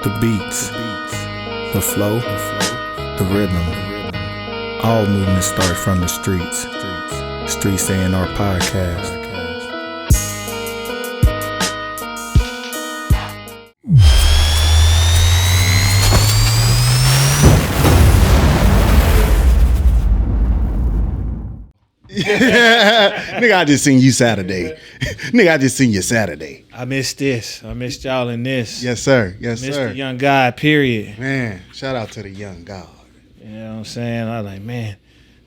The beats, the flow, the rhythm. All movement starts from the streets. Streets A&R Podcast. Nigga, I just seen you Saturday. Nigga, I just seen you Saturday. I missed this. I missed y'all in this. Yes, sir. Yes, Missed sir. the young guy, period. Man, shout out to the young God. You know what I'm saying? I was like, man,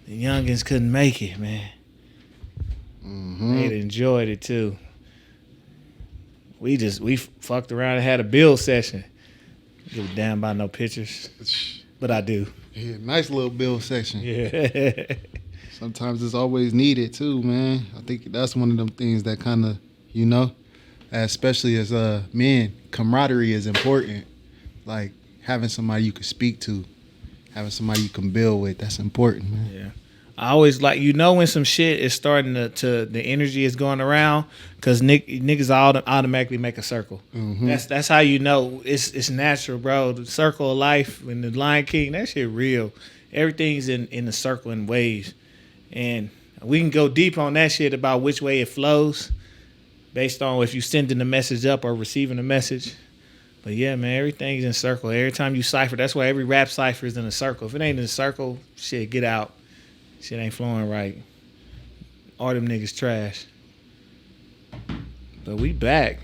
the youngins couldn't make it, man. They'd enjoyed it too. We fucked around and had a build session. Give a damn about no pictures, but I do. Yeah, nice little build section. Yeah. Sometimes it's always needed too, man. I think that's one of them things that kind of, you know, especially as men, camaraderie is important. Like having somebody you can speak to, having somebody you can build with, that's important, man. Yeah. I always like, you know, when some shit is starting to the energy is going around, because niggas automatically make a circle. That's how you know it's natural, bro. The circle of life and the Lion King, that shit real. Everything's in the circle in waves. And we can go deep on that shit about which way it flows based on if you sending the message up or receiving a message. But yeah, man, everything's in circle. Every time you cipher, that's why every rap cipher is in a circle. If it ain't in a circle, shit, get out. Shit ain't flowing right. All them niggas trash. But we back.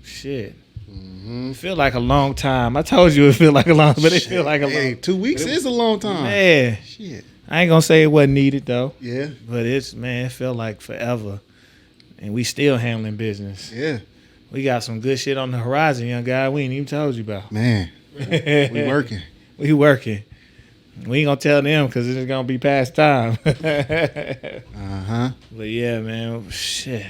Shit. It feel like a long time. I told you it feel like a long time, but it feel like a long time. 2 weeks is a long time. Man. Shit. I ain't gonna say it wasn't needed though. Yeah. But it felt like forever. And we still handling business. Yeah. We got some good shit on the horizon, young guy. We ain't even told you about. Man. We working. We working. We ain't gonna tell them because it's gonna be past time. But yeah, man. Shit.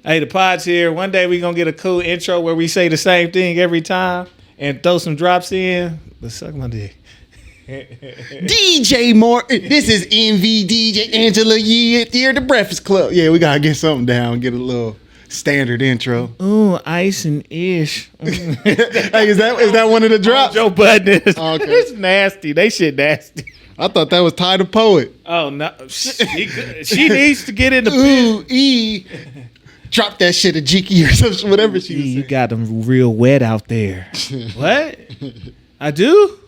Hey, the pod's here. One day we gonna get a cool intro where we say the same thing every time and throw some drops in. But suck my dick. DJ Morton, this is MV DJ Angela Yee here at the Breakfast Club. Yeah, we gotta get something down, get a little standard intro. Ooh, ice and ish. Hey, is that one of the drops? Joe Budden. Oh, okay. It's nasty. They shit nasty. I thought that was Ty the Poet. Oh no, she needs to get in the Ooh, E. Drop that shit at Jiki or something, whatever she was You saying. got them real wet out there. What? I do?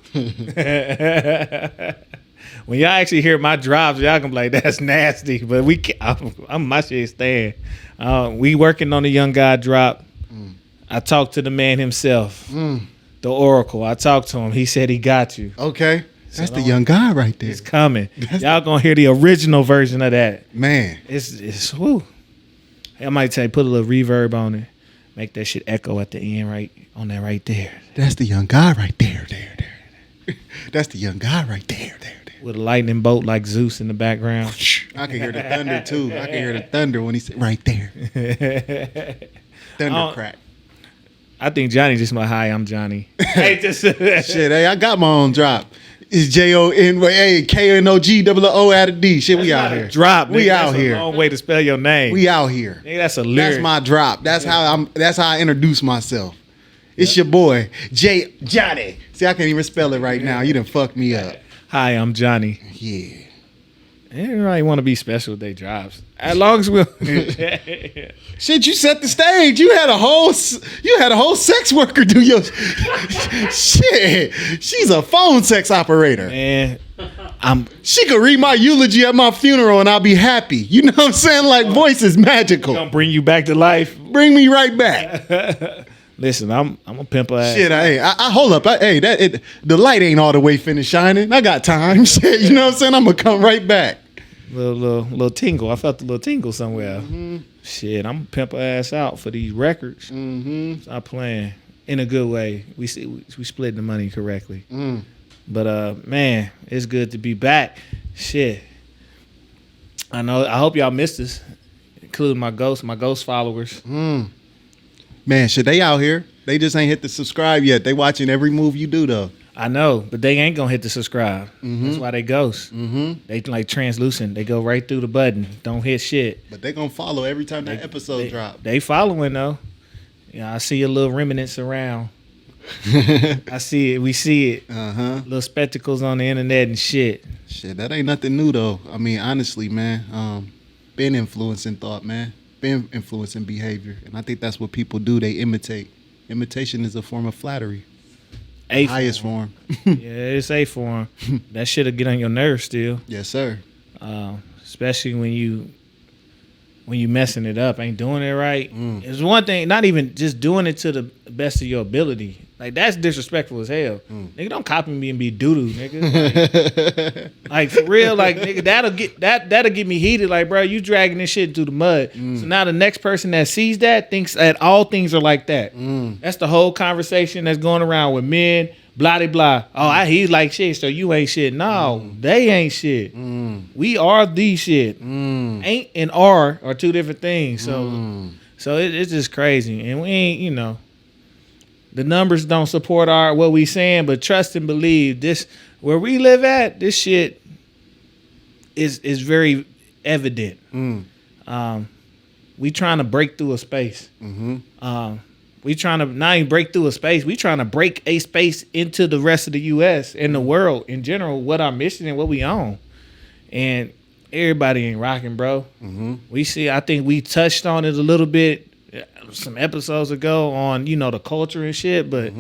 When y'all actually hear my drops, y'all gonna be like, that's nasty. But I'm my shit staying. We working on the young guy drop. I talked to the man himself, the Oracle. I talked to him. He said he got you. Okay. That's the young guy right there. It's coming. Y'all gonna hear the original version of that. Man. It's whoo. I might say put a little reverb on it. Make that shit echo at the end right on that right there. That's the young guy right there. That's the young guy right there. With a lightning bolt like Zeus in the background. I can hear the thunder too. I can hear the thunder when he said right there. Thunder crack. I think Johnny just my hi, I'm Johnny. Hey, Shit, hey, I got my own drop. It's J-O-N-K-N-O-G-O-O out of D. Shit, we out here. Drop. We nigga, out that's here. a long way to spell your name. We out here. Nigga, that's a lyric. That's my drop. That's how I introduce myself. It's your boy, Johnny. See, I can't even spell it right now. You done fucked me up. Hi, I'm Johnny. Yeah. Everybody want to be special with their drops. As long as we'll Shit, you set the stage. You had a whole sex worker do your shit. She's a phone sex operator. Man, She could read my eulogy at my funeral and I'll be happy. You know what I'm saying? Like, voice is magical. gonna bring you back to life. Bring me right back. Listen, I'm a pimp ass. Shit, I hold up. The light ain't all the way finished shining. I got time. Shit, you know what I'm saying? I'm gonna come right back. Little tingle. I felt a little tingle somewhere. Shit, I'm pimp ass out for these records. Stop playing in a good way. We split the money correctly. But man, it's good to be back. Shit, I hope y'all missed us, including my ghost followers. Man, shit, they out here. They just ain't hit the subscribe yet. They watching every move you do though. I know, but they ain't gonna hit the subscribe. That's why they ghost. They like translucent. They go right through the button. Don't hit shit. But they gonna follow every time that episode drop. They following though. Yeah, I see a little remnants around. I see it. We see it. Little spectacles on the internet and shit. Shit, that ain't nothing new though. I mean, honestly, man, been influencing thought, man. Been influencing behavior, and I think that's what people do. They imitate. Imitation is a form of flattery. Highest form. Yeah, it's A form. That shit'll get on your nerves still. Yes, sir. Especially when you messing it up, ain't doing it right. It's one thing, not even just doing it to the best of your ability. Like, that's disrespectful as hell. Nigga, don't copy me and be doo-doo, nigga. Like, for real, like, nigga, that'll get me heated. Like, bro, you dragging this shit through the mud. So now the next person that sees that thinks that all things are like that. That's the whole conversation that's going around with men, blah, de blah. Oh, he's like shit, so you ain't shit. No, they ain't shit. We are the shit. Ain't and are two different things. So it's just crazy. And we ain't, you know, the numbers don't support what we saying, but trust and believe this, where we live at, this shit is very evident. We trying to break through a space. We trying to not even break through a space. We trying to break a space into the rest of the U.S. and the world in general, what our mission and what we own. And everybody ain't rocking, bro. We see, I think we touched on it a little bit some episodes ago on, you know, the culture and shit, but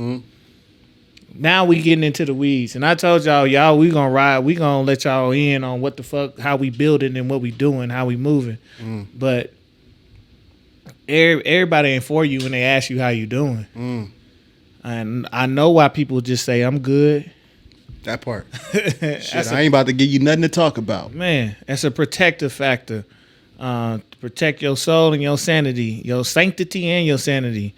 now we getting into the weeds. And I told y'all, we gonna ride, we gonna let y'all in on what the fuck, how we building and what we doing, how we moving. But everybody ain't for you when they ask you how you doing. And I know why people just say I'm good. That part. Shit, I ain't about to give you nothing to talk about. Man, that's a protective factor. To protect your soul and your sanity, your sanctity and your sanity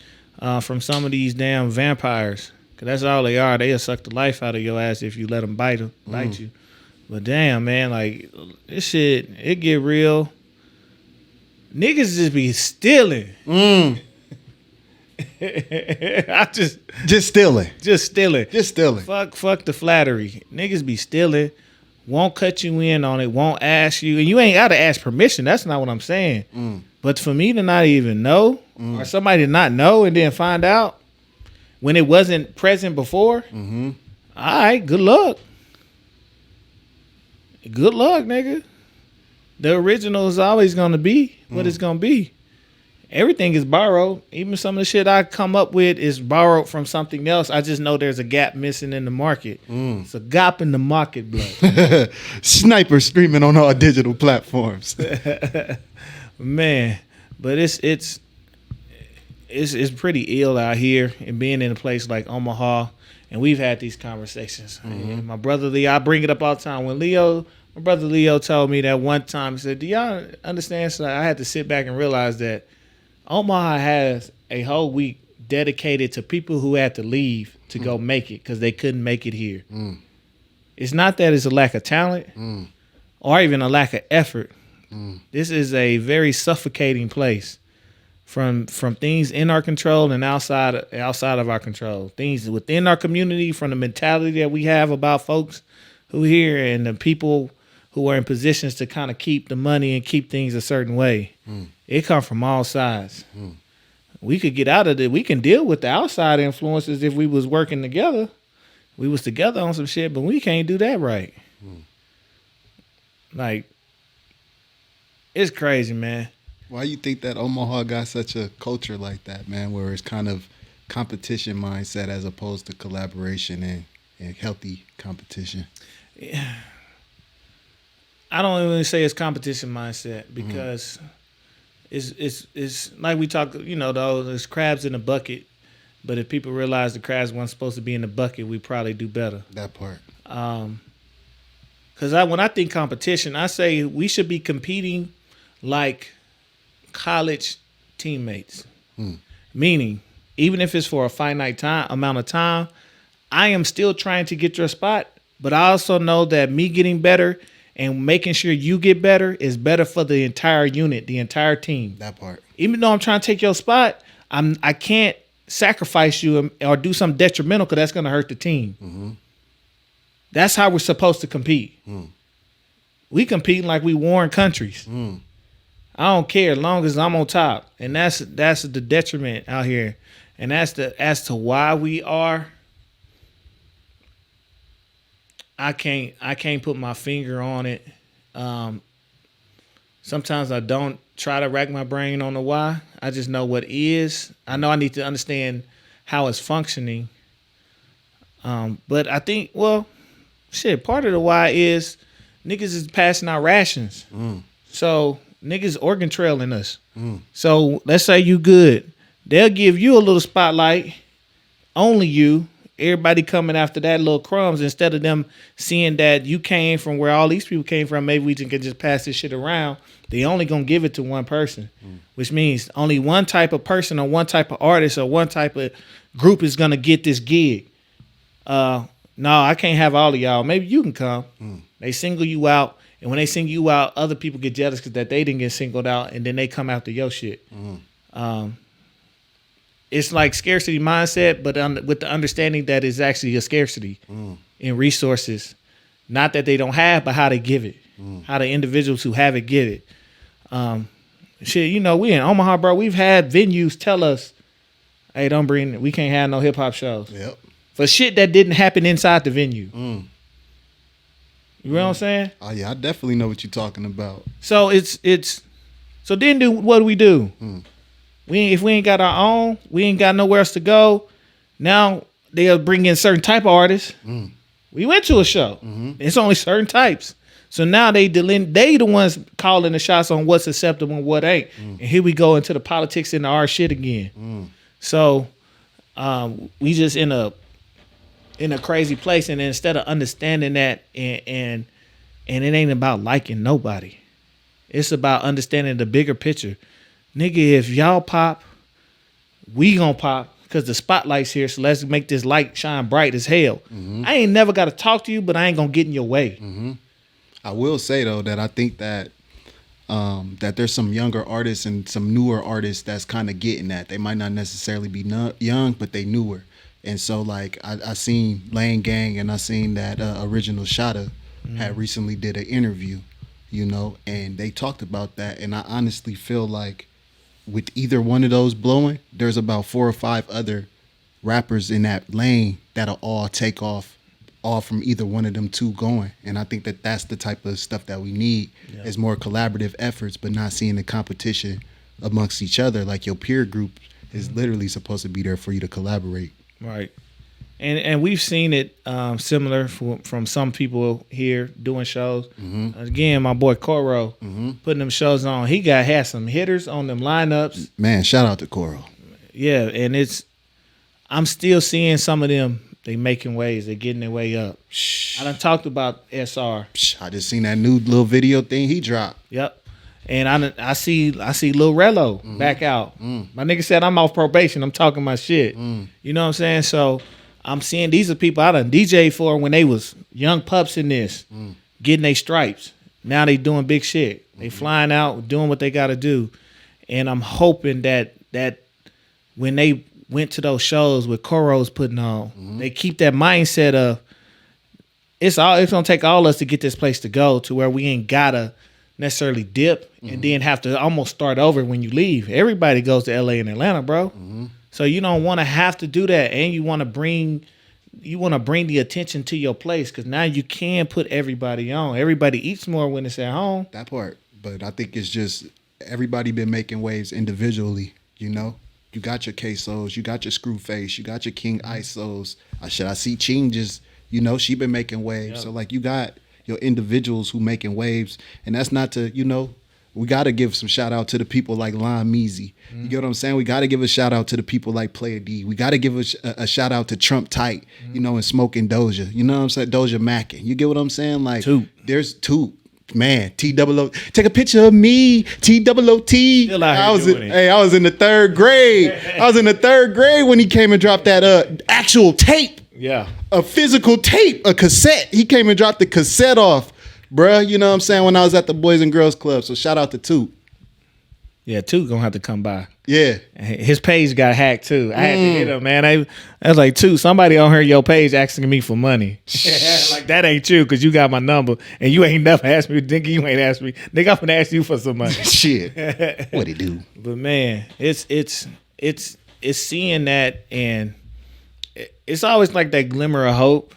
from some of these damn vampires. Cause that's all they are. They'll suck the life out of your ass if you let them bite you. But damn, man, like, this shit, it get real. Niggas just be stealing. I just stealing. Just stealing. Just stealing. Fuck the flattery. Niggas be stealing. Won't cut you in on it. Won't ask you. And you ain't got to ask permission. That's not what I'm saying. But for me to not even know, or somebody to not know and then find out when it wasn't present before, all right, good luck. Good luck, nigga. The original is always going to be what it's going to be. Everything is borrowed. Even some of the shit I come up with is borrowed from something else. I just know there's a gap missing in the market. It's a gap in the market, blood. Sniper streaming on all digital platforms. Man, but it's pretty ill out here, and being in a place like Omaha, and we've had these conversations. And my brother Leo, I bring it up all the time. When my brother Leo told me that one time, he said, "Do y'all understand?" So I had to sit back and realize that Omaha has a whole week dedicated to people who had to leave to go make it because they couldn't make it here. It's not that it's a lack of talent or even a lack of effort. This is a very suffocating place from things in our control and outside of our control. Things within our community, from the mentality that we have about folks who here and the people who are in positions to kind of keep the money and keep things a certain way. It come from all sides. We could get out of it. We can deal with the outside influences if we was working together. We was together on some shit, but we can't do that right. Like, it's crazy, man. Why you think that Omaha got such a culture like that, man, where it's kind of competition mindset as opposed to collaboration and healthy competition? Yeah. I don't even say it's competition mindset because it's like we talk, you know, though, there's crabs in the bucket, but if people realize the crabs weren't supposed to be in the bucket, we probably do better. That part. Because when I think competition, I say we should be competing like college teammates. Meaning, even if it's for a finite amount of time, I am still trying to get your spot, but I also know that me getting better and making sure you get better is better for the entire unit, the entire team. That part. Even though I'm trying to take your spot, I can't sacrifice you or do something detrimental because that's going to hurt the team. That's how we're supposed to compete. We competing like we warring countries. I don't care as long as I'm on top. And that's the detriment out here. And as to why we are, I can't put my finger on it. Sometimes I don't try to rack my brain on the why. I just know what is. I know I need to understand how it's functioning. But I think, well, shit, part of the why is niggas is passing out rations. So niggas organ trailing us. So let's say you good. They'll give you a little spotlight, only you. Everybody coming after that little crumbs instead of them seeing that you came from where all these people came from. Maybe we can just pass this shit around. They only gonna give it to one person, which means only one type of person or one type of artist or one type of group is gonna get this gig. No, I can't have all of y'all. Maybe you can come. They single you out, and when they single you out, other people get jealous because that they didn't get singled out, and then they come after your shit. It's like scarcity mindset, but with the understanding that it's actually a scarcity in resources. Not that they don't have, but how they give it. How the individuals who have it give it. Shit, you know, we in Omaha, bro. We've had venues tell us, hey, we can't have no hip hop shows. Yep. For shit that didn't happen inside the venue. You know what I'm saying? Oh yeah, I definitely know what you're talking about. So so then what do we do? If we ain't got our own, we ain't got nowhere else to go. Now they'll bring in certain type of artists. We went to a show. It's only certain types. So now they the ones calling the shots on what's acceptable and what ain't. And here we go into the politics and the art shit again. So we just in a crazy place, and instead of understanding that and it ain't about liking nobody. It's about understanding the bigger picture. Nigga, if y'all pop, we gonna pop because the spotlight's here, so let's make this light shine bright as hell. I ain't never got to talk to you, but I ain't gonna get in your way. I will say, though, that I think that that there's some younger artists and some newer artists that's kind of getting that. They might not necessarily be young, but they newer. And so, like, I seen Lane Gang and I seen that original Shoutouts had recently did an interview, you know, and they talked about that. And I honestly feel like with either one of those blowing, there's about 4 or 5 other rappers in that lane that'll all take off, all from either one of them two going. And I think that that's the type of stuff that we need is more collaborative efforts, but not seeing the competition amongst each other. Like your peer group is literally supposed to be there for you to collaborate. Right. And we've seen it similar from some people here doing shows. Again, my boy Coro putting them shows on. He had some hitters on them lineups. Man, shout out to Coro. Yeah, and I'm still seeing some of them. They making waves. They getting their way up. I done talked about SR. I just seen that new little video thing he dropped. Yep. And I see Lil Rello back out. My nigga said I'm off probation. I'm talking my shit. You know what I'm saying? So I'm seeing these are people I done DJ for when they was young pups in this, getting their stripes. Now they doing big shit. They flying out, doing what they got to do. And I'm hoping that when they went to those shows with Coro's putting on, they keep that mindset of it's gonna take all us to get this place to go to where we ain't gotta necessarily dip and then have to almost start over when you leave. Everybody goes to LA and Atlanta, bro. So you don't want to have to do that, and you want to bring the attention to your place because now you can put everybody on. Everybody eats more when it's at home. That part, but I think it's just everybody been making waves individually. You know, you got your Quesos, you got your Screwface, you got your King Isos. I see Changes. You know, she been making waves. Yep. So like you got your individuals who making waves, and that's not to, you know, we got to give some shout out to the people like Lon Measy. You get what I'm saying? We got to give a shout out to the people like Player D. We got to give a shout out to Trump Tight, you know, and Smoking Doja. You know what I'm saying? Doja Mackin. You get what I'm saying? Like, there's two. Man, T-O-O. Take a picture of me, T-O-O-T. I was in the 3rd grade. I was in the 3rd grade when he came and dropped that actual tape. Yeah. A physical tape, a cassette. He came and dropped the cassette off, bruh. You know what I'm saying? When I was at the Boys and Girls Club. So shout out to Toot. Yeah, Toot gonna have to come by. Yeah. His page got hacked too. I had to hit him, man. I was like, Toot, somebody on here your page asking me for money. Like, that ain't you because you got my number and you ain't never asked me. Nigga, you ain't asked me. Nigga, I'm gonna ask you for some money. Shit. What'd he do? But man, it's it's seeing that, and it's always like that glimmer of hope.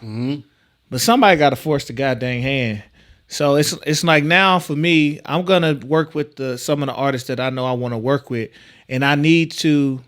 But somebody got to force the goddamn hand. So it's like now for me, I'm gonna work with some of the artists that I know I want to work with, and I need to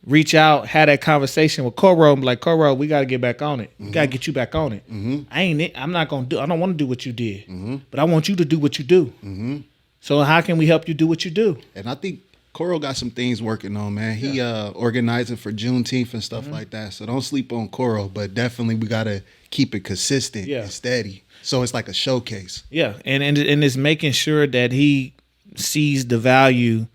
reach out, have that conversation with Coro, and be like, Coro, we got to get back on it. We got to get you back on it. I don't want to do what you did, but I want you to do what you do. So how can we help you do what you do? And I think Coro got some things working on, man. He organizing for Juneteenth and stuff like that. So don't sleep on Coro, but definitely we got to keep it consistent and steady. So it's like a showcase. Yeah, and it's making sure that he sees the value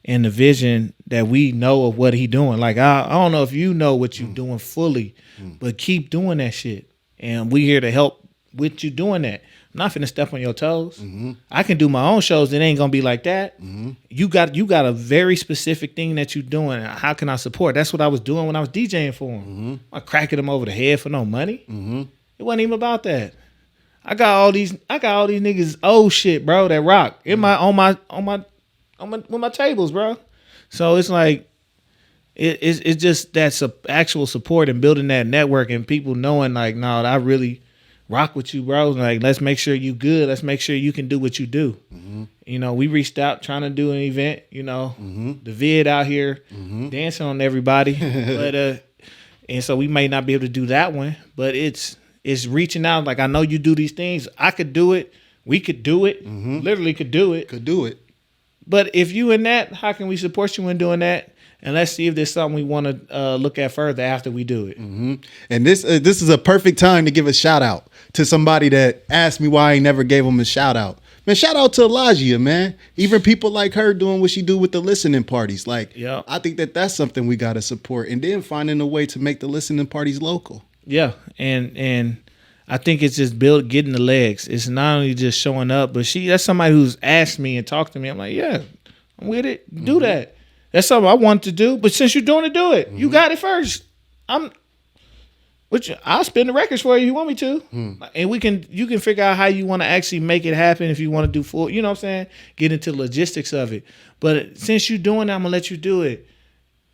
and the vision that we know of what he doing. Like, I don't know if you know what you're doing fully, but keep doing that shit. And we here to help with you doing that. I'm not finna step on your toes. I can do my own shows. It ain't gonna be like that. You got a very specific thing that you're doing. How can I support? That's what I was doing when I was DJing for him. I'm cracking them over the head for no money. It wasn't even about that. I got all these niggas old shit, bro, that rock in on my tables, bro. So it's like it's just that actual support and building that network and people knowing like, no, I really rock with you, bro. Like, let's make sure you good. Let's make sure you can do what you do. You know, we reached out trying to do an event. You know, the vid out here dancing on everybody, but and so we may not be able to do that one, but it's reaching out. Like, I know you do these things. I could do it. We could do it. Literally could do it. Could do it. But if you in that, how can we support you in doing that? And let's see if there's something we want to look at further after we do it. And this is a perfect time to give a shout out to somebody that asked me why I ain't never gave him a shout out. Man, shout out to Elijah, man. Even people like her doing what she do with the listening parties. Like, I think that's something we got to support. And then finding a way to make the listening parties local. Yeah, and I think it's just getting the legs. It's not only just showing up, but that's somebody who's asked me and talked to me. I'm like, yeah, I'm with it. Do that. That's something I want to do. But since you're doing it, do it. You got it first. I'll spin the records for you if you want me to. And you can figure out how you want to actually make it happen if you want to do full, you know what I'm saying? Get into the logistics of it. But since you're doing that, I'm going to let you do it.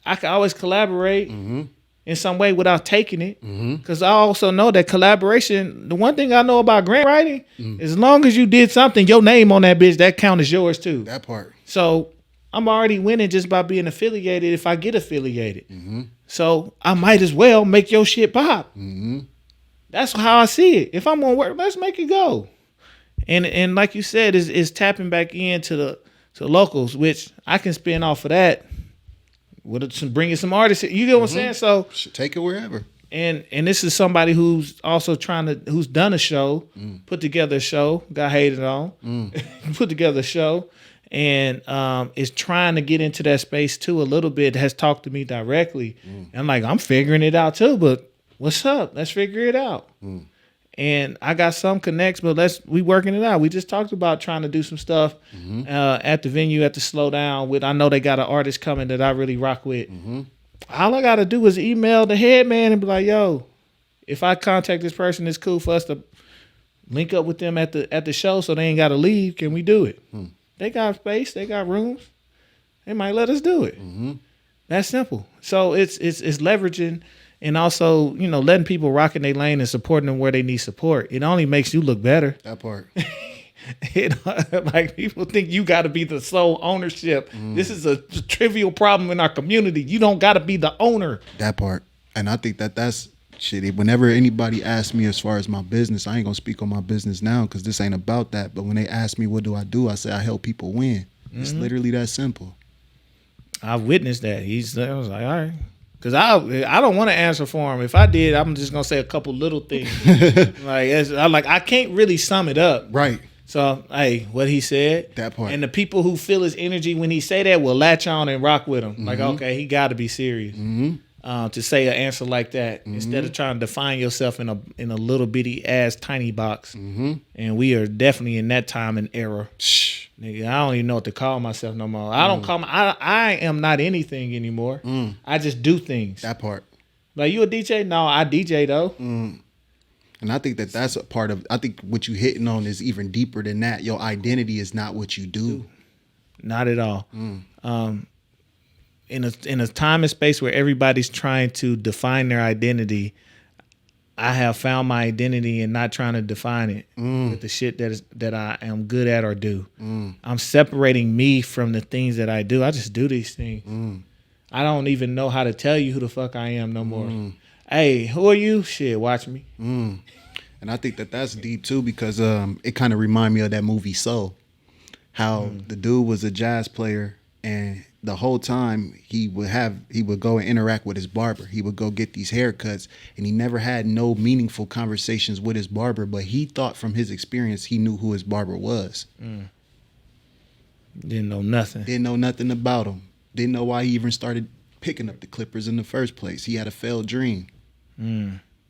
I can always collaborate in some way without taking it. Because I also know that collaboration, the one thing I know about grant writing, as long as you did something, your name on that bitch, that count as yours too. That part. So I'm already winning just by being affiliated if I get affiliated. So I might as well make your shit pop. That's how I see it. If I'm gonna work, let's make it go. And like you said, is tapping back into the locals, which I can spin off of that. With bringing some artists, you get what I'm saying? So should take it wherever. And this is somebody who's also who's done a show, put together a show, got hated on, put together a show, and is trying to get into that space too a little bit. Has talked to me directly, and I'm like, I'm figuring it out too. But what's up? Let's figure it out. And I got some connects, but we working it out. We just talked about trying to do some stuff at the venue at the Slowdown. I know they got an artist coming that I really rock with. All I got to do is email the head man and be like, yo, if I contact this person, it's cool for us to link up with them at the show so they ain't got to leave. Can we do it? They got space. They got rooms. They might let us do it. That's simple. So it's leveraging and also, you know, letting people rock in their lane and supporting them where they need support. It only makes you look better. That part. Like, people think you got to be the sole ownership. This is a trivial problem in our community. You don't got to be the owner. That part. And I think that's shitty. Whenever anybody asks me as far as my business, I ain't gonna speak on my business now because this ain't about that. But when they ask me what do, I say I help people win. It's literally that simple. I've witnessed that. I was like, all right. Because I don't want to answer for him. If I did, I'm just going to say a couple little things. I can't really sum it up. Right. So, hey, what he said. That part. And the people who feel his energy when he say that will latch on and rock with him. Like, okay, he got to be serious. To say an answer like that instead of trying to define yourself in a little bitty ass tiny box. And we are definitely in that time and era. Nigga, I don't even know what to call myself no more. I am not anything anymore. I just do things. That part. Like, you a DJ? No, I DJ though. And I think that's a part of, I think what you hitting on is even deeper than that. Your identity is not what you do. Not at all. in a time and space where everybody's trying to define their identity, I have found my identity in not trying to define it with the shit that I am good at or do. I'm separating me from the things that I do. I just do these things. I don't even know how to tell you who the fuck I am no more. Hey, who are you? Shit, watch me. And I think that that's deep too, because it kind of remind me of that movie Soul. How the dude was a jazz player, and the whole time he would go and interact with his barber. He would go get these haircuts, and he never had no meaningful conversations with his barber, but he thought from his experience he knew who his barber was. Didn't know nothing. Didn't know nothing about him. Didn't know why he even started picking up the clippers in the first place. He had a failed dream.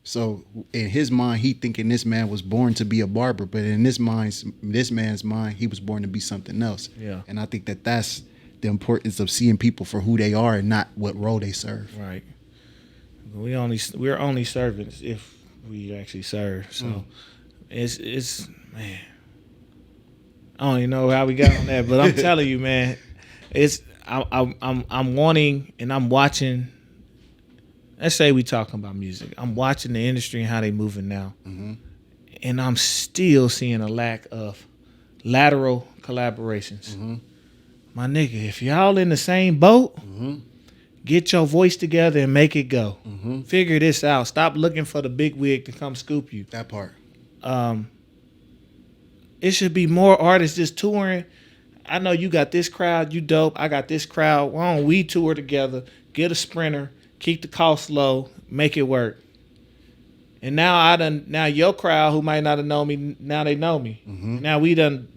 So in his mind, he thinking this man was born to be a barber, but in this man's mind, he was born to be something else. Yeah. And I think that that's the importance of seeing people for who they are and not what role they serve. Right. We're only servants if we actually serve. So it's man. I don't even know how we got on that, but I'm telling you, man, I'm wanting and I'm watching. Let's say we talking about music. I'm watching the industry and how they moving now, and I'm still seeing a lack of lateral collaborations. My nigga, if y'all in the same boat, get your voice together and make it go. Figure this out. Stop looking for the big wig to come scoop you. That part. It should be more artists just touring. I know you got this crowd, you dope. I got this crowd. Why don't we tour together? Get a sprinter, keep the cost low, make it work. And now your crowd who might not have known me, now they know me. Now we done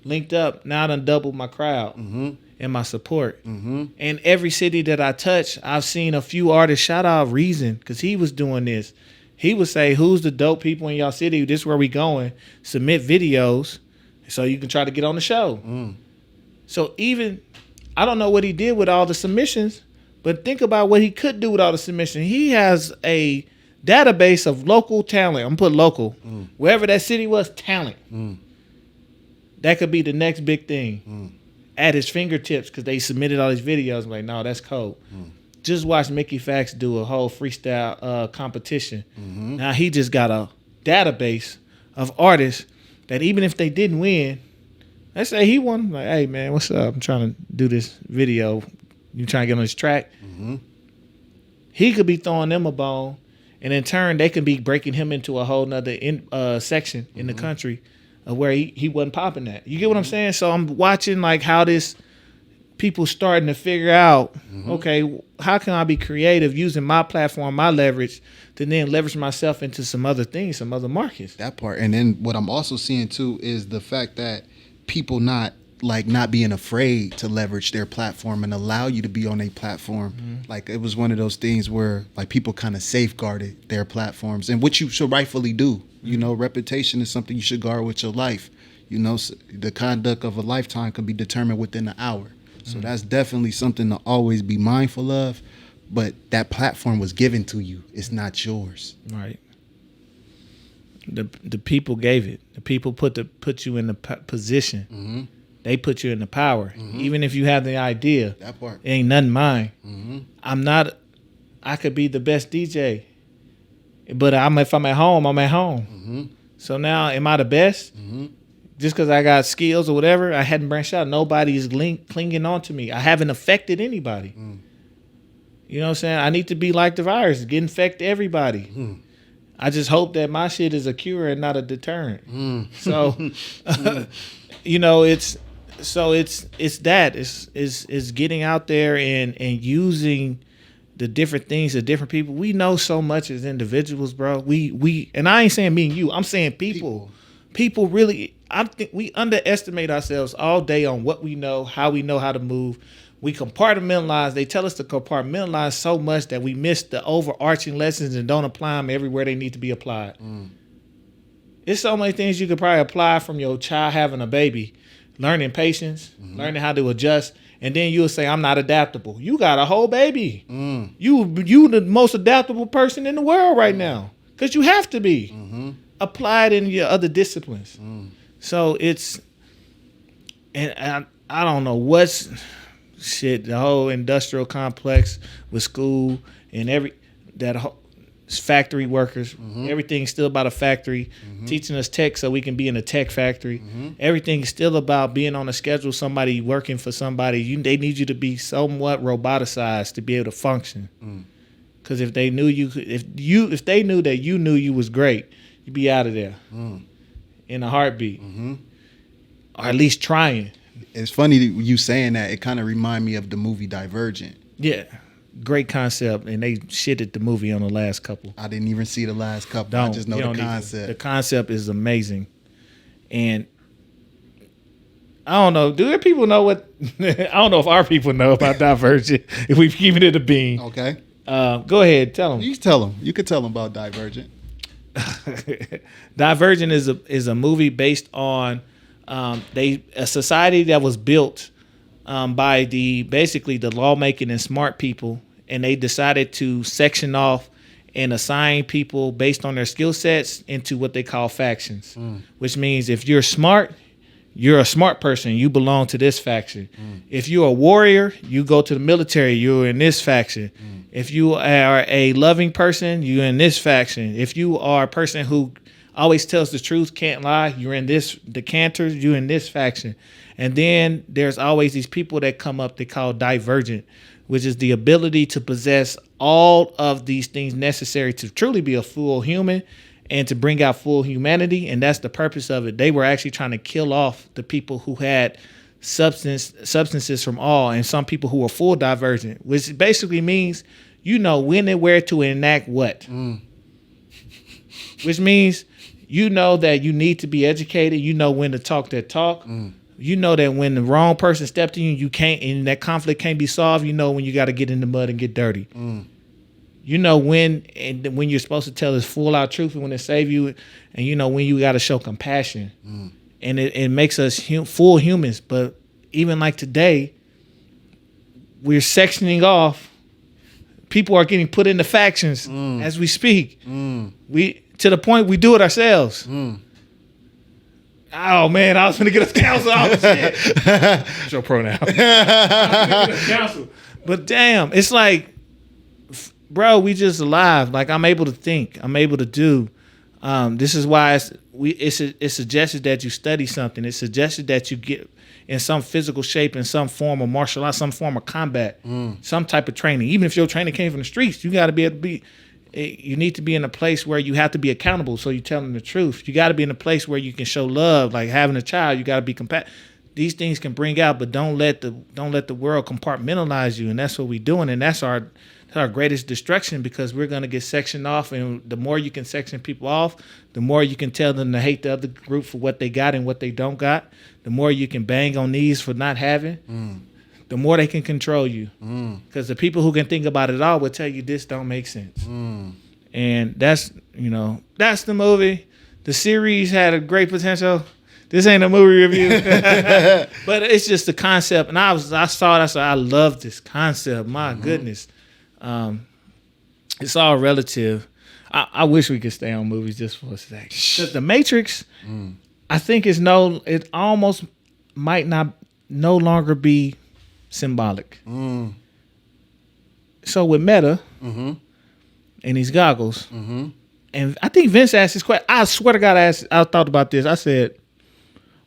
linked up. Now I done doubled my crowd and my support. And every city that I touch, I've seen a few artists. Shout out Reason, because he was doing this. He would say, who's the dope people in y'all city? This is where we going. Submit videos so you can try to get on the show. So even, I don't know what he did with all the submissions, but think about what he could do with all the submissions. He has a database of local talent. I'm putting local. Wherever that city was, talent. That could be the next big thing at his fingertips, because they submitted all these videos. I'm like, no, that's cold. Just watch Mickey Fax do a whole freestyle competition. Now he just got a database of artists that even if they didn't win, let's say he won, like, hey man, what's up? I'm trying to do this video. You trying to get on this track? He could be throwing them a bone, and in turn, they could be breaking him into a whole nother section in the country of where he wasn't popping at. You get what I'm saying? So I'm watching like how this people starting to figure out, okay, how can I be creative using my platform, my leverage, to then leverage myself into some other things, some other markets. That part. And then what I'm also seeing too is the fact that people not being afraid to leverage their platform and allow you to be on a platform. Like it was one of those things where like people kind of safeguarded their platforms, and which you should rightfully do. You know, reputation is something you should guard with your life. You know, the conduct of a lifetime can be determined within an hour. So that's definitely something to always be mindful of. But that platform was given to you. It's not yours. Right. The people gave it. The people put you in the position. They put you in the power. Even if you have the idea, that part, it ain't nothing mine. I could be the best DJ, but if I'm at home, I'm at home. So now, am I the best? Just because I got skills or whatever, I hadn't branched out. Nobody is clinging on to me. I haven't affected anybody. You know what I'm saying? I need to be like the virus, get infect everybody. I just hope that my shit is a cure and not a deterrent. So, you know, it's getting out there and using the different things of different people. We know so much as individuals, bro. We and I ain't saying me and you. I'm saying people. People really, I think we underestimate ourselves all day on what we know how to move. We compartmentalize. They tell us to compartmentalize so much that we miss the overarching lessons and don't apply them everywhere they need to be applied. There's so many things you could probably apply from your child having a baby, learning patience, learning how to adjust, and then you'll say, I'm not adaptable. You got a whole baby. You the most adaptable person in the world right now, because you have to be. Applied in your other disciplines. So it's, and I don't know what's shit, the whole industrial complex with school and factory workers. Everything's still about a factory, teaching us tech so we can be in a tech factory. Everything's still about being on a schedule, somebody working for somebody. They need you to be somewhat roboticized to be able to function. Because if they knew if they knew that you knew you was great, you'd be out of there in a heartbeat, or at least trying. It's funny you saying that. It kind of remind me of the movie Divergent. Yeah. Great concept, and they shitted the movie on the last couple. I didn't even see the last couple. I just know the concept. The concept is amazing, and I don't know. Do there people know what? I don't know if our people know about Divergent. If we've given it a bean, okay. Go ahead, tell them. You tell them. You could tell them about Divergent. Divergent is a movie based on a society that was built by basically the lawmaking and smart people, and they decided to section off and assign people based on their skill sets into what they call factions, which means if you're smart, you're a smart person, you belong to this faction. If you're a warrior, you go to the military, you're in this faction. If you are a loving person, you're in this faction. If you are a person who always tells the truth, can't lie, you're in this decanters, you're in this faction. And then there's always these people that come up they call divergent, which is the ability to possess all of these things necessary to truly be a full human and to bring out full humanity. And that's the purpose of it. They were actually trying to kill off the people who had substances from all, and some people who were full divergent, which basically means you know when and where to enact what. Which means you know that you need to be educated. You know when to talk that talk. You know that when the wrong person stepped in you can't, and that conflict can't be solved. You know when you got to get in the mud and get dirty. You know when you're supposed to tell this full out truth and when it save you, and you know when you got to show compassion. And it makes us full humans. But even like today, we're sectioning off. People are getting put into factions as we speak. We to the point we do it ourselves. Oh man, I was gonna get us counsel. Oh shit. What's your pronoun? I was gonna get us counsel. But damn, it's like, bro, we just alive. Like I'm able to think. I'm able to do. This is why it's suggested that you study something. It's suggested that you get in some physical shape, in some form of martial arts, some form of combat, some type of training. Even if your training came from the streets, you got to be able to be. You need to be in a place where you have to be accountable, so you're telling the truth. You got to be in a place where you can show love, like having a child. You got to be compassionate. These things can bring out, but don't let the world compartmentalize you, and that's what we're doing, and that's our greatest destruction, because we're gonna get sectioned off, and the more you can section people off, the more you can tell them to hate the other group for what they got and what they don't got. The more you can bang on these for not having. The more they can control you. Because the people who can think about it all will tell you this don't make sense. And that's the movie. The series had a great potential. This ain't a movie review. But it's just the concept. And I saw it, I said, I love this concept. My goodness. It's all relative. I wish we could stay on movies just for a second. Because The Matrix, I think it almost might no longer be symbolic. So with Meta and these goggles, and I think Vince asked this question. I swear to God, I thought about this. I said,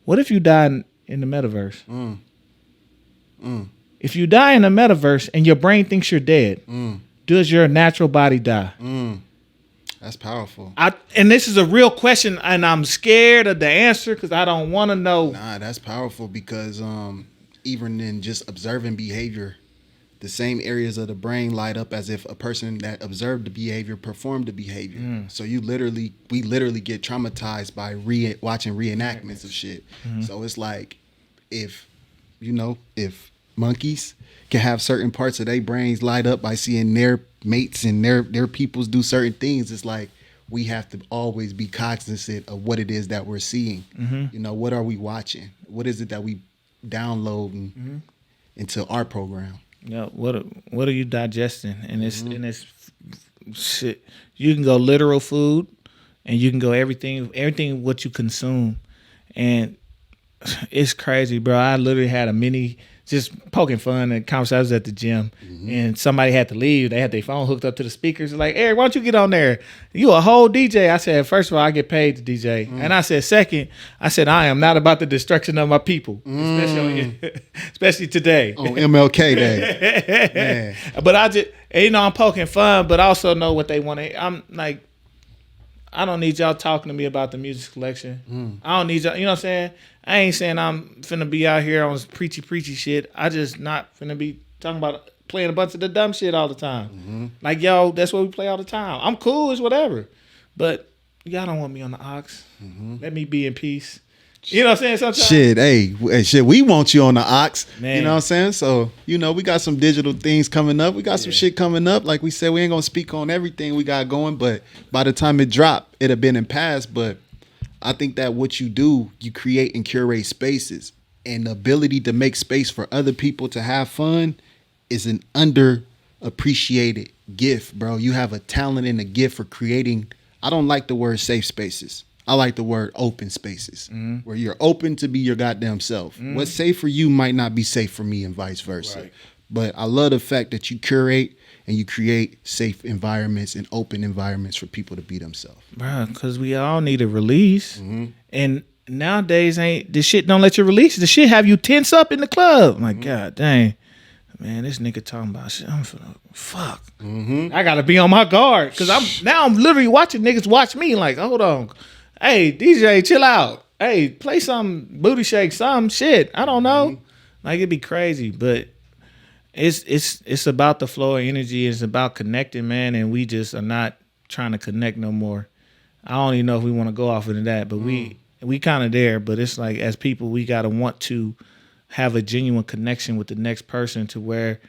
what if you die in the metaverse? If you die in the metaverse and your brain thinks you're dead, does your natural body die? That's powerful. And this is a real question, and I'm scared of the answer because I don't want to know. Nah, that's powerful because even in just observing behavior, the same areas of the brain light up as if a person that observed the behavior performed the behavior. So we literally get traumatized by watching reenactments of shit. So it's like if monkeys can have certain parts of their brains light up by seeing their mates and their peoples do certain things, it's like we have to always be cognizant of what it is that we're seeing. What are we watching? What is it that we downloading into our program? Yeah, what are you digesting? And it's shit. You can go literal food, and you can go everything what you consume, and it's crazy, bro. I literally had a mini just poking fun and conversation. I was at the gym and somebody had to leave. They had their phone hooked up to the speakers. Like, Eric, why don't you get on there? You a whole DJ. I said, first of all, I get paid to DJ. And I said, second, I said, I am not about the destruction of my people, especially today. On MLK Day. But I just, you know, I'm poking fun, but I also know what they want to. I'm like, I don't need y'all talking to me about the music collection. I don't need y'all, you know what I'm saying? I ain't saying I'm finna be out here on preachy shit. I just not finna be talking about playing a bunch of the dumb shit all the time. Like, yo, that's what we play all the time. I'm cool, it's whatever. But y'all don't want me on the aux. Let me be in peace. You know what I'm saying? Sometimes. Shit, we want you on the ox. Man. You know what I'm saying? So, you know, we got some digital things coming up. We got some shit coming up. Like we said, we ain't gonna speak on everything we got going, but by the time it dropped, it'd have been in past. But I think that what you do, you create and curate spaces. And the ability to make space for other people to have fun is an underappreciated gift, bro. You have a talent and a gift for creating. I don't like the word safe spaces. I like the word open spaces, where you're open to be your goddamn self. What's safe for you might not be safe for me and vice versa. Right. But I love the fact that you curate and you create safe environments and open environments for people to be themselves. Bro, because we all need a release. And nowadays, this shit don't let you release. The shit have you tense up in the club. I'm like, God dang. Man, this nigga talking about shit. I'm finna, fuck. I gotta be on my guard. Because I'm literally watching niggas watch me like, hold on. Hey, DJ, chill out. Hey, play some booty shake, some shit. I don't know. Like, it'd be crazy, but it's about the flow of energy. It's about connecting, man, and we just are not trying to connect no more. I don't even know if we want to go off into that, but we kind of there. But it's like, as people, we got to want to have a genuine connection with the next person to where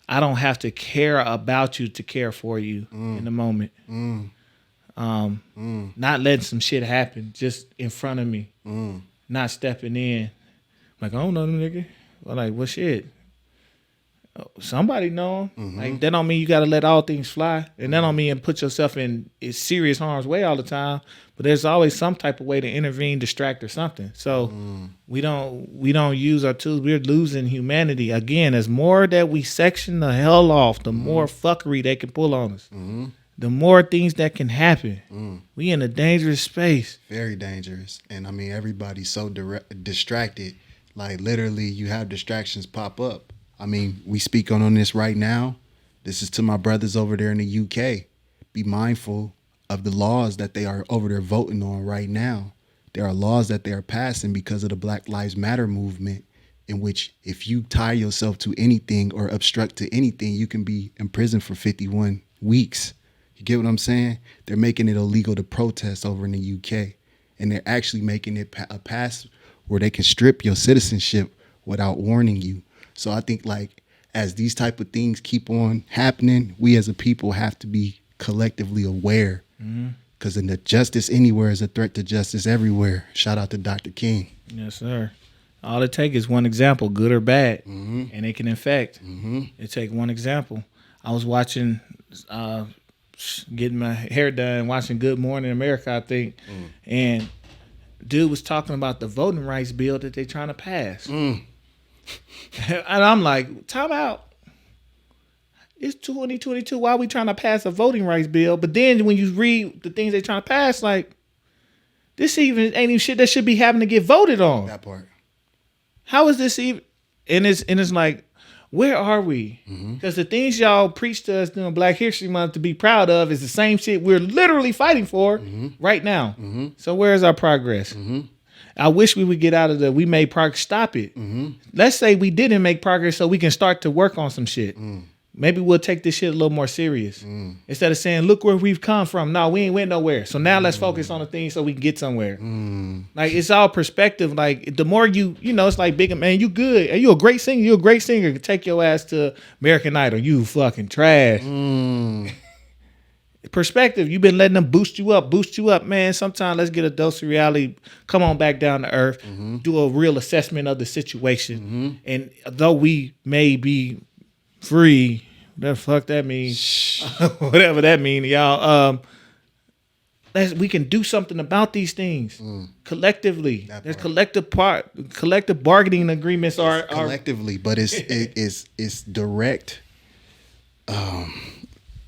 I don't have to care about you to care for you in the moment. Not letting some shit happen just in front of me, not stepping in. Like, I don't know them nigga. Well, like, what shit? Somebody know him. Like, that don't mean you got to let all things fly, and that don't mean put yourself in serious harm's way all the time. But there's always some type of way to intervene, distract, or something. So we don't use our tools. We're losing humanity again. As more that we section the hell off, the more fuckery they can pull on us. The more things that can happen. We in a dangerous space. Very dangerous. And I mean, everybody's so distracted. Like, literally, you have distractions pop up. I mean, we speak on this right now. This is to my brothers over there in the UK. Be mindful of the laws that they are over there voting on right now. There are laws that they are passing because of the Black Lives Matter movement, in which if you tie yourself to anything or obstruct to anything, you can be in prison for 51 weeks. You get what I'm saying? They're making it illegal to protest over in the UK. And they're actually making it a pass where they can strip your citizenship without warning you. So I think, like, as these type of things keep on happening, we as a people have to be collectively aware. Because justice anywhere is a threat to justice everywhere. Shout out to Dr. King. Yes, sir. All it takes is one example, good or bad, and it can infect. It take one example. I was watching... getting my hair done, watching Good Morning America, I think, and dude was talking about the voting rights bill that they're trying to pass. And I'm like, time out. It's 2022. Why are we trying to pass a voting rights bill? But then when you read the things they're trying to pass, like, this ain't even shit that should be having to get voted on. That part. How is this even? And it's like, where are we? Because the things y'all preach to us during Black History Month to be proud of is the same shit we're literally fighting for right now. So where is our progress? I wish we would get out of we made progress. Stop it. Let's say we didn't make progress so we can start to work on some shit. Maybe we'll take this shit a little more serious. Instead of saying, look where we've come from. No, we ain't went nowhere. So now let's focus on the things so we can get somewhere. Like, it's all perspective. Like, the more you know, it's like, big man, you good. Are you a great singer? You a great singer. Take your ass to American Idol. You fucking trash. Perspective. You've been letting them boost you up, man. Sometimes let's get a dose of reality. Come on back down to earth. Do a real assessment of the situation. And though we may be free, whatever the fuck that means, whatever that means, y'all. we can do something about these things collectively. There's collective bargaining agreements are collectively, but it's direct.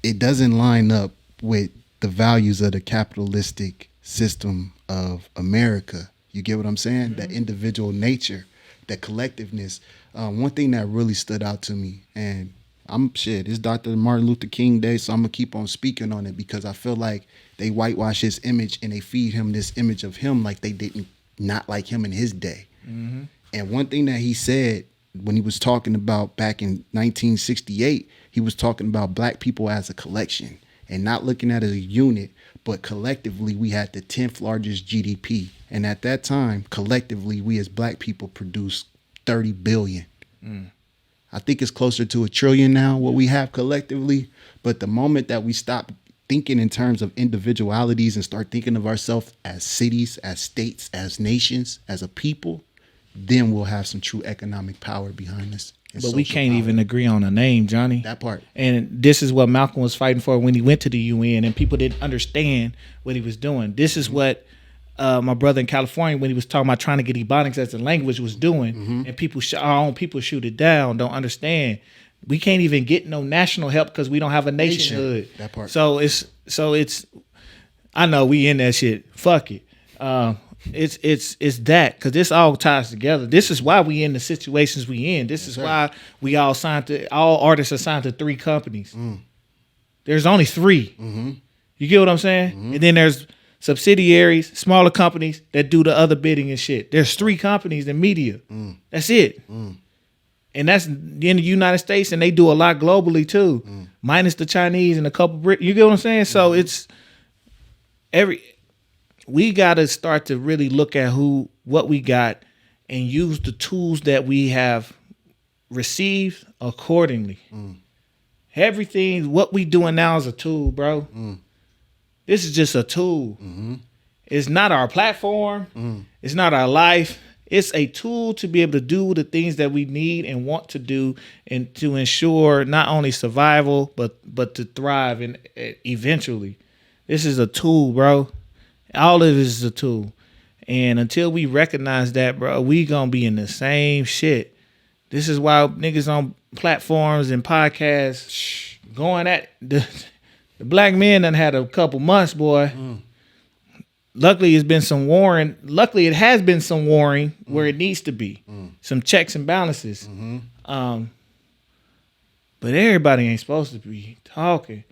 It doesn't line up with the values of the capitalistic system of America. You get what I'm saying? That individual nature, that collectiveness. One thing that really stood out to me, and it's Dr. Martin Luther King Day, so I'm gonna keep on speaking on it because I feel like they whitewash his image and they feed him this image of him like they didn't not like him in his day. Mm-hmm. And one thing that he said when he was talking about back in 1968, he was talking about black people as a collection and not looking at it as a unit, but collectively we had the 10th largest GDP. And at that time, collectively, we as black people produced 30 billion. I think it's closer to 1 trillion now, what we have collectively. But the moment that we stop thinking in terms of individualities and start thinking of ourselves as cities, as states, as nations, as a people, then we'll have some true economic power behind us. But we can't even agree on a name, Johnny. That part. And this is what Malcolm was fighting for when he went to the UN and people didn't understand what he was doing. This is what my brother in California, when he was talking about trying to get Ebonics as a language, was doing. And people, our own people shoot it down, don't understand. We can't even get no national help because we don't have a nationhood. That part. So it's I know we in that shit. Fuck it. It's that, because this all ties together. This is why we in the situations we in. This is why we all artists are signed to 3 companies. There's only 3. You get what I'm saying? And then there's subsidiaries, smaller companies that do the other bidding and shit. There's 3 companies in media. That's it. And that's in the United States, and they do a lot globally too, minus the Chinese and a couple Brit. You get what I'm saying? So it's we got to start to really look at what we got and use the tools that we have received accordingly. Everything, what we doing now is a tool, bro. This is just a tool. It's not our platform. It's not our life. It's a tool to be able to do the things that we need and want to do, and to ensure not only survival, but to thrive and eventually. This is a tool, bro. All of it is a tool. And until we recognize that, bro, we gonna be in the same shit. This is why niggas on platforms and podcasts going at the black men done had a couple months, boy. Luckily, it's been some warring. Luckily, it has been some warring where it needs to be. Some checks and balances. But everybody ain't supposed to be talking.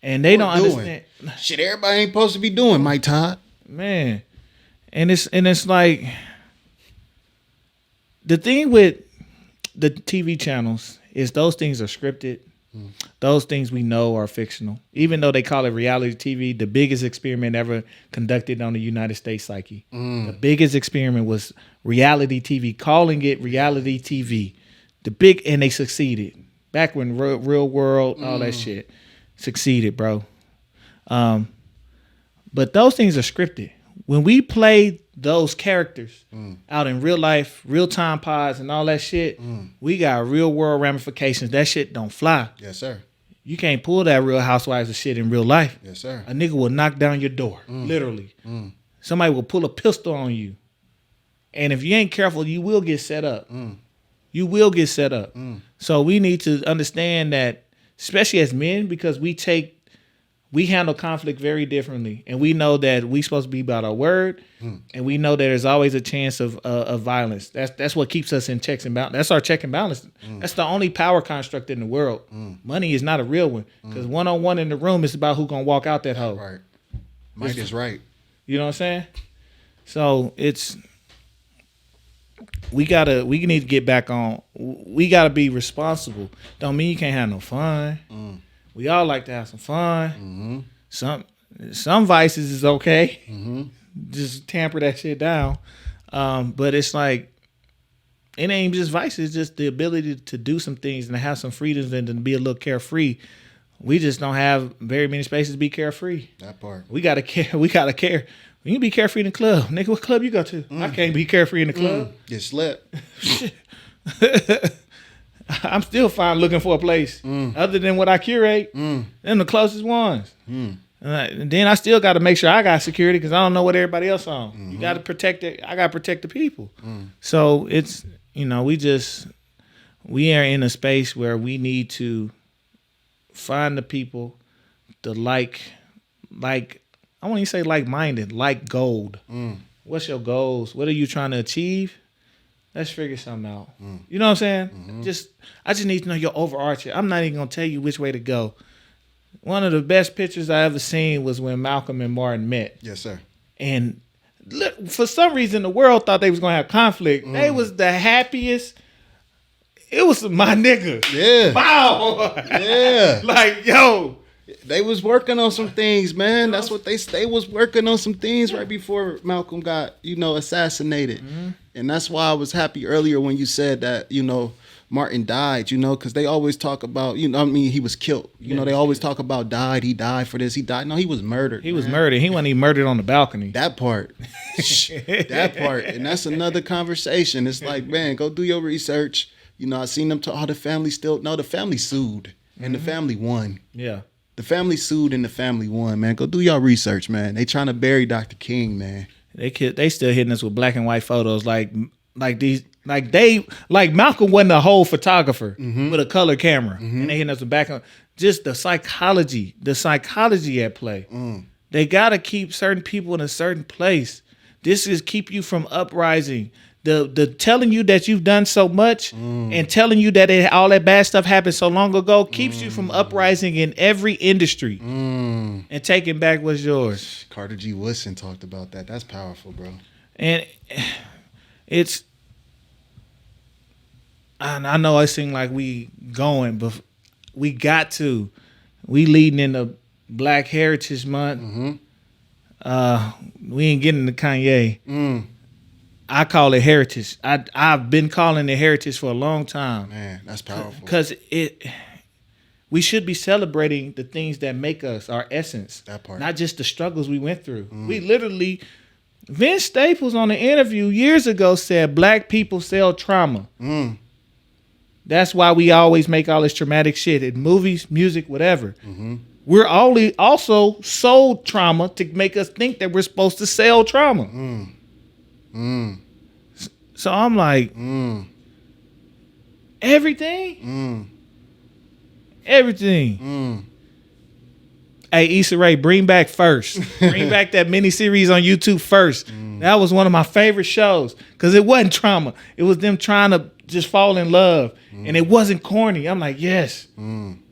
And they don't understand. Shit, everybody ain't supposed to be doing, Mike Todd. Man. And it's like, the thing with the TV channels is those things are scripted. Those things we know are fictional. Even though they call it reality TV, the biggest experiment ever conducted on the United States psyche. The biggest experiment was reality TV, calling it reality TV. And they succeeded. Back when real world, all that shit succeeded, bro. But those things are scripted. When we play those characters out in real life, real time pods and all that shit, we got real world ramifications. That shit don't fly. Yes, sir. You can't pull that Real Housewives of shit in real life. Yes, sir. A nigga will knock down your door, literally. Somebody will pull a pistol on you. And if you ain't careful, you will get set up. You will get set up. So we need to understand that, especially as men, because we handle conflict very differently. And we know that we supposed to be about our word. And we know that there's always a chance of violence. That's what keeps us in checks and balance. That's our check and balance. That's the only power construct in the world. Money is not a real one. Because one-on-one in the room is about who gonna walk out that hole. Right. Mike is right. You know what I'm saying? So we need to get back on. We gotta be responsible. Don't mean you can't have no fun. We all like to have some fun. Some vices is okay. Just tamper that shit down. But it's like, it ain't just vices, it's just the ability to do some things and to have some freedoms and to be a little carefree. We just don't have very many spaces to be carefree. That part. We gotta care. You can be carefree in the club. Nigga, what club you go to? I can't be carefree in the club. Get slept. I'm still fine looking for a place other than what I curate. Them the closest ones. And then I still got to make sure I got security because I don't know what everybody else on. You got to protect it. I got to protect the people. So it's, we are in a space where we need to find the people to like, I won't even say like-minded, like gold. What's your goals? What are you trying to achieve? Let's figure something out. You know what I'm saying? I just need to know your overarching. I'm not even going to tell you which way to go. One of the best pictures I ever seen was when Malcolm and Martin met. Yes, sir. And for some reason, the world thought they was going to have conflict. They was the happiest. It was my nigga. Yeah. Wow. Yeah. Like, yo. They was working on some things, man. That's what they was working on some things right before Malcolm got, assassinated. And that's why I was happy earlier when you said that, Martin died, because they always talk about, he was killed. They always talk about he died for this, he died. No, he was murdered. He was murdered. He wasn't even murdered on the balcony. That part. That part. And that's another conversation. It's like, man, go do your research. I seen them the family the family sued and the family won. Yeah. The family sued and the family won, man. Go do y'all research, man. They trying to bury Dr. King, man. They still hitting us with black and white photos like Malcolm wasn't a whole photographer with a color camera. And they hitting us with back on just the psychology at play. They gotta keep certain people in a certain place. This is keep you from uprising. The telling you that you've done so much and telling you that all that bad stuff happened so long ago keeps you from uprising in every industry and taking back what's yours. Carter G. Woodson talked about that. That's powerful, bro. And I know it seems like we going, but we got to. We leading into Black Heritage Month. We ain't getting to Kanye. I call it heritage. I've been calling it heritage for a long time. Man, that's powerful. Because we should be celebrating the things that make us, our essence. That part. Not just the struggles we went through. We literally, Vince Staples on an interview years ago said black people sell trauma. That's why we always make all this traumatic shit in movies, music, whatever. We're also sold trauma to make us think that we're supposed to sell trauma. So I'm like, everything. Hey, Issa Rae, bring back First. Bring back that miniseries on YouTube First. That was one of my favorite shows because it wasn't trauma. It was them trying to just fall in love, and it wasn't corny. I'm like, yes.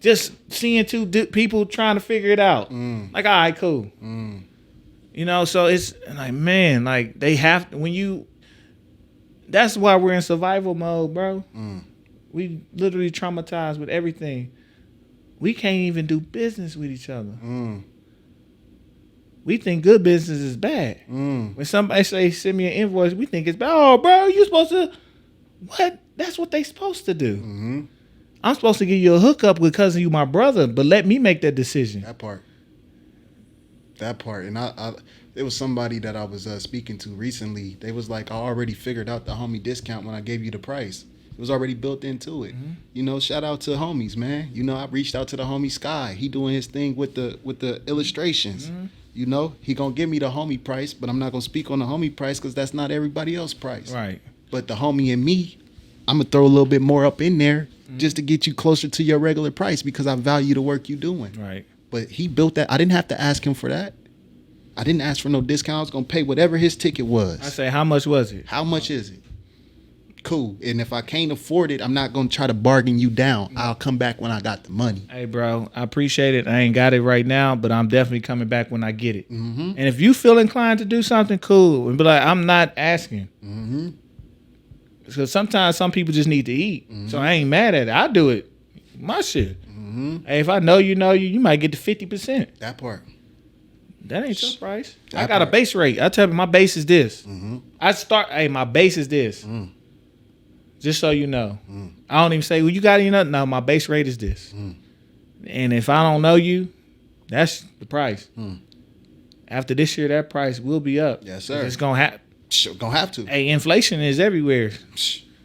Just seeing two people trying to figure it out. Like, all right, cool. So it's like, man, like they have that's why we're in survival mode, bro. We literally traumatized with everything. We can't even do business with each other. We think good business is bad. When somebody say, send me an invoice, we think it's bad. Oh, bro, you supposed to, what? That's what they supposed to do. I'm supposed to give you a hookup because you my brother, but let me make that decision. That part. And I there was somebody that I was speaking to recently. They was like, I already figured out the homie discount when I gave you the price. It was already built into it. Shout out to homies, man. I reached out to the homie Sky. He doing his thing with the illustrations. He gonna give me the homie price, but I'm not gonna speak on the homie price because that's not everybody else's price. Right. But the homie and me, I'm gonna throw a little bit more up in there just to get you closer to your regular price because I value the work you're doing. Right. But he built that. I didn't have to ask him for that. I didn't ask for no discount. I was gonna pay whatever his ticket was. I say, how much was it? How much is it? Cool. And if I can't afford it, I'm not gonna try to bargain you down. I'll come back when I got the money. Hey, bro, I appreciate it. I ain't got it right now, but I'm definitely coming back when I get it. And if you feel inclined to do something, cool. And be like, I'm not asking. Because sometimes some people just need to eat. So I ain't mad at it. I do it. My shit. Hey, if I know you might get to 50%. That part. That ain't your price. I got a base rate. I tell you, my base is this. My base is this. Just so you know. I don't even say, well, you got any nothing? No, my base rate is this. And if I don't know you, that's the price. After this year, that price will be up. Yes, sir. It's going to happen. Gonna have to. Hey, inflation is everywhere.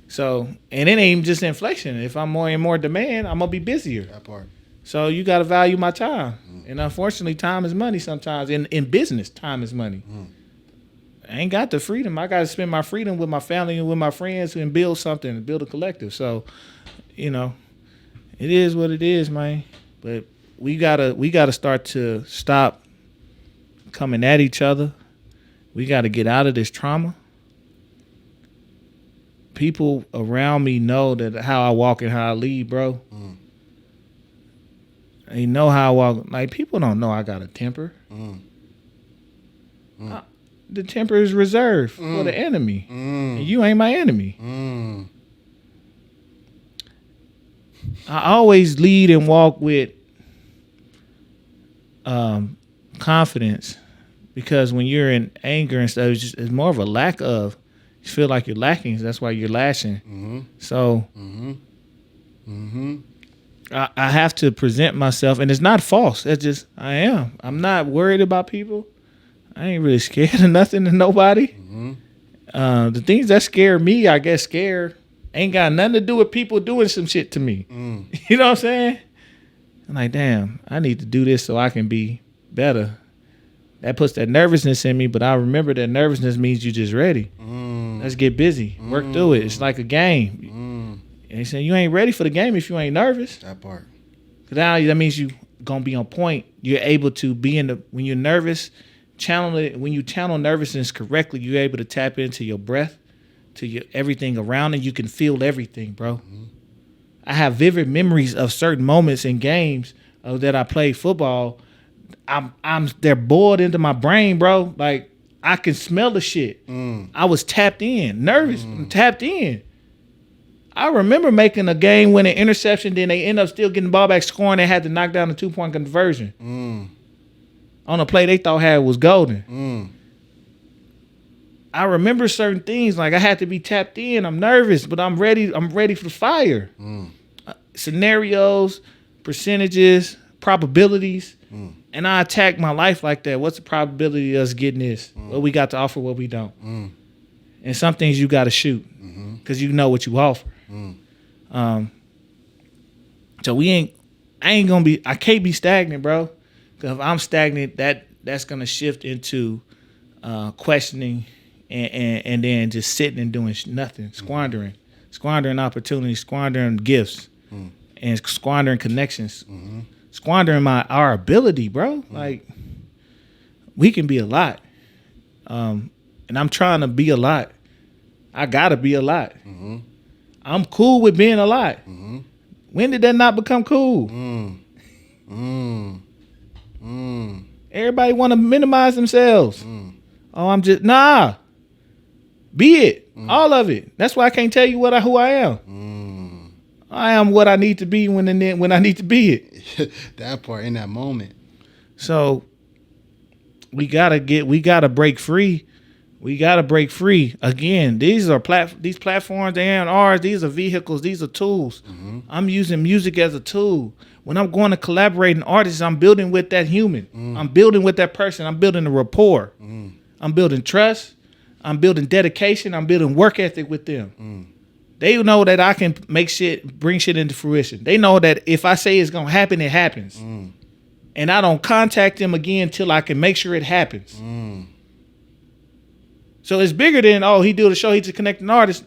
So, and it ain't just inflation. If I'm more and more demand, I'm going to be busier. That part. So you got to value my time. And unfortunately, time is money sometimes. In business, time is money. I ain't got the freedom. I got to spend my freedom with my family and with my friends and build something, build a collective. So, you know, it is what it is, man. But we gotta start to stop coming at each other. We got to get out of this trauma. People around me know that how I walk and how I lead, bro. They know how I walk. Like, people don't know I got a temper. The temper is reserved for the enemy. And you ain't my enemy. I always lead and walk with confidence, because when you're in anger and stuff, it's more of a lack of. You feel like you're lacking. So that's why you're lashing. So I have to present myself, and it's not false. It's just I am. I'm not worried about people. I ain't really scared of nothing and nobody. The things that scare me, I get scared, ain't got nothing to do with people doing some shit to me. You know what I'm saying? I'm like, damn, I need to do this so I can be better. That puts that nervousness in me, but I remember that nervousness means you just ready. Let's get busy. Work through it. It's like a game. And they say you ain't ready for the game if you ain't nervous. That part. Because now that means you gonna be on point. You're able to be when you're nervous, channel it. When you channel nervousness correctly, you're able to tap into your breath, to your everything around, and you can feel everything, bro. I have vivid memories of certain moments in games that I played football. They're bored into my brain, bro. Like, I can smell the shit. I was tapped in, nervous, tapped in. I remember making a game-winning interception, then they end up still getting the ball back, scoring. They had to knock down a 2-point conversion on a play they thought was golden. I remember certain things, like I had to be tapped in. I'm nervous, but I'm ready. I'm ready for the fire. Scenarios, percentages, probabilities. And I attack my life like that. What's the probability of us getting this? What we got to offer, what we don't. And some things you got to shoot because you know what you offer. So I can't be stagnant, bro. Because if I'm stagnant, that's going to shift into questioning and then just sitting and doing nothing, squandering opportunities, squandering gifts, and squandering connections. Squandering our ability, bro. Like, we can be a lot. And I'm trying to be a lot. I gotta be a lot. I'm cool with being a lot. When did that not become cool? Everybody want to minimize themselves. Oh, I'm just be it. All of it. That's why I can't tell you who I am. I am what I need to be when I need to be it. That part in that moment. So we gotta break free. We gotta break free. Again, these platforms, they aren't ours. These are vehicles. These are tools. I'm using music as a tool. When I'm going to collaborate with artists, I'm building with that human. I'm building with that person. I'm building a rapport. I'm building trust. I'm building dedication. I'm building work ethic with them. They know that I can bring shit into fruition. They know that if I say it's going to happen, it happens. And I don't contact them again until I can make sure it happens. So it's bigger than, he do the show, he's a connecting artist.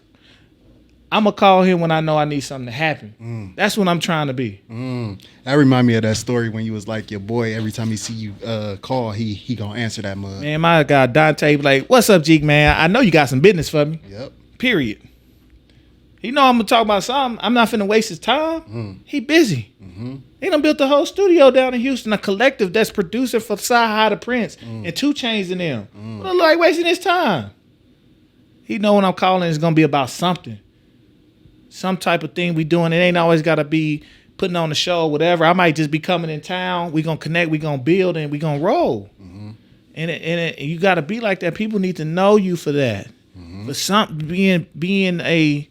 I'm going to call him when I know I need something to happen. That's what I'm trying to be. That remind me of that story when you was like, your boy, every time he see you call, he going to answer that mug. Man, my guy Dante like, what's up, Jeek, man? I know you got some business for me. Yep. Period. He know I'm gonna talk about something. I'm not finna waste his time. He busy. He done built the whole studio down in Houston, a collective that's producing for Sci-Hi the Prince and 2 Chainz in them. What like wasting his time? He know when I'm calling, it's gonna be about something, some type of thing we doing. It ain't always gotta be putting on the show or whatever. I might just be coming in town. We gonna connect. We gonna build and we gonna roll. And you gotta be like that. People need to know you for that. For being a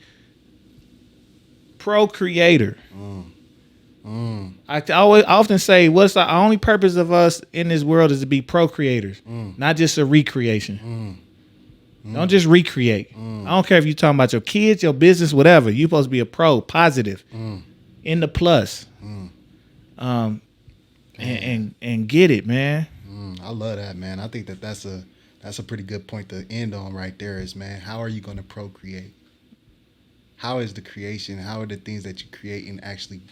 procreator. I often say, what's the only purpose of us in this world is to be procreators, not just a recreation. Don't just recreate. I don't care if you're talking about your kids, your business, whatever. You're supposed to be a pro, positive, in the plus. and get it, man. I love that, man. I think that's a pretty good point to end on right there. Is, man, how are you going to procreate? How is the creation? How are the things that you create and actually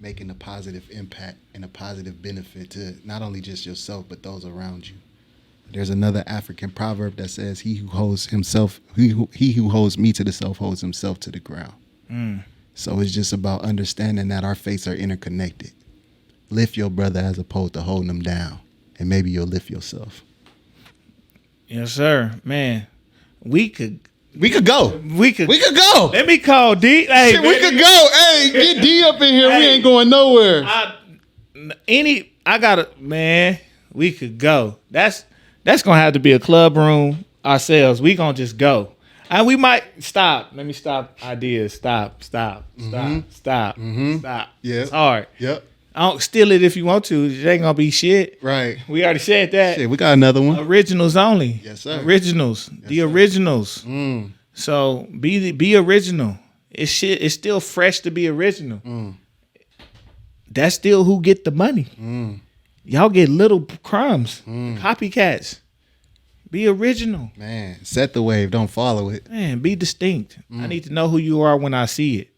making a positive impact and a positive benefit to not only just yourself but those around you? There's another African proverb that says, he who holds me to the self holds himself to the ground. So it's just about understanding that our fates are interconnected. Lift your brother as opposed to holding him down, and maybe you'll lift yourself. Yes, sir. Man, we could go. We could go. Let me call D. Hey, shit, we could go. Hey, get D up in here. Hey, we ain't going nowhere. We could go. That's gonna have to be a club room ourselves. We gonna just go. And we might stop. Let me stop ideas. Stop. Stop. Yeah. It's hard. Yep. I don't steal it if you want to. It ain't gonna be shit. Right. We already said that. Shit, we got another one. Originals only. Yes, sir. Originals. Yes, the sir. originals. So be original. It's still fresh to be original. That's still who get the money. Y'all get little crumbs. Copycats. Be original. Man, set the wave. Don't follow it. Man, be distinct. I need to know who you are when I see it.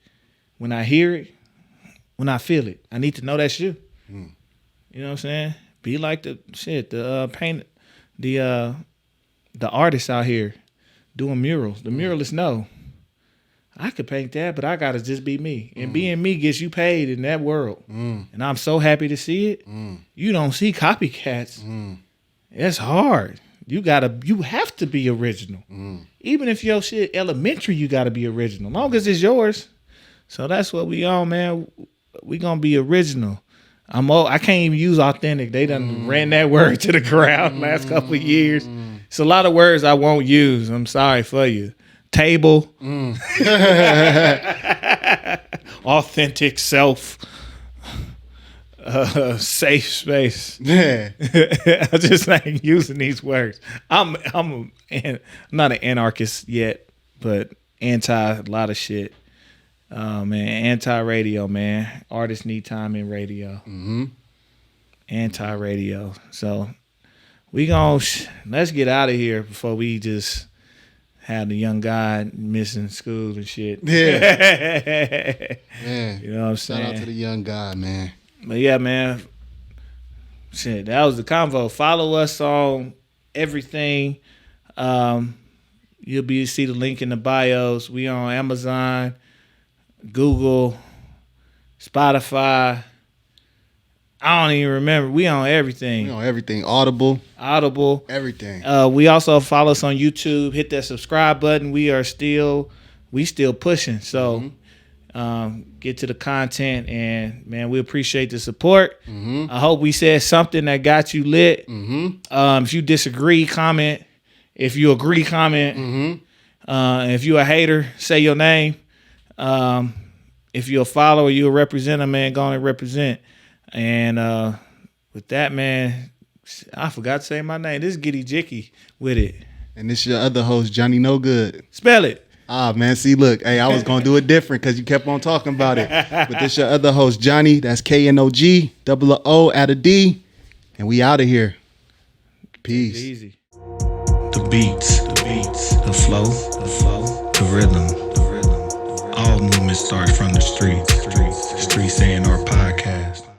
When I hear it. When I feel it. I need to know that's you. You know what I'm saying? Be like the artists out here doing murals. The muralists know. I could paint that, but I gotta just be me. And being me gets you paid in that world. And I'm so happy to see it. You don't see copycats. It's hard. You have to be original. Even if your shit elementary, you gotta be original. Long as it's yours. So that's what we on, man. We gonna be original. I can't even use authentic. They done ran that word to the ground last couple of years. It's a lot of words I won't use. I'm sorry for you. Table. Authentic self. Safe space. Yeah. I just ain't using these words. I'm not an anarchist yet, but anti a lot of shit. Man, anti-radio, man. Artists need time in radio. Anti-radio. So let's get out of here before we just have the young guy missing school and shit. Yeah. Man. You know what I'm saying? Shout out to the young guy, man. But yeah, man. Shit, that was the convo. Follow us on everything. You'll see the link in the bios. We on Amazon, Google, Spotify. I don't even remember. We on everything. We on everything. Audible. Everything. We also follow us on YouTube. Hit that subscribe button. We still pushing. So get to the content, and man, we appreciate the support. I hope we said something that got you lit. If you disagree, comment. If you agree, comment. If you a hater, say your name. If you're a follower, you a representative, man, go on and represent. And with that, man, I forgot to say my name. This is Giddy Jicky with it. And this your other host, Johnny No Good. Spell it. Ah, man, see, look. Hey, I was going to do it different because you kept on talking about it. But this your other host, Johnny. That's KNOG, double O, add a D. And we out of here. Peace. Easy. The beats, the flow, the rhythm. All movement starts from the streets. Streets A&R Podcast.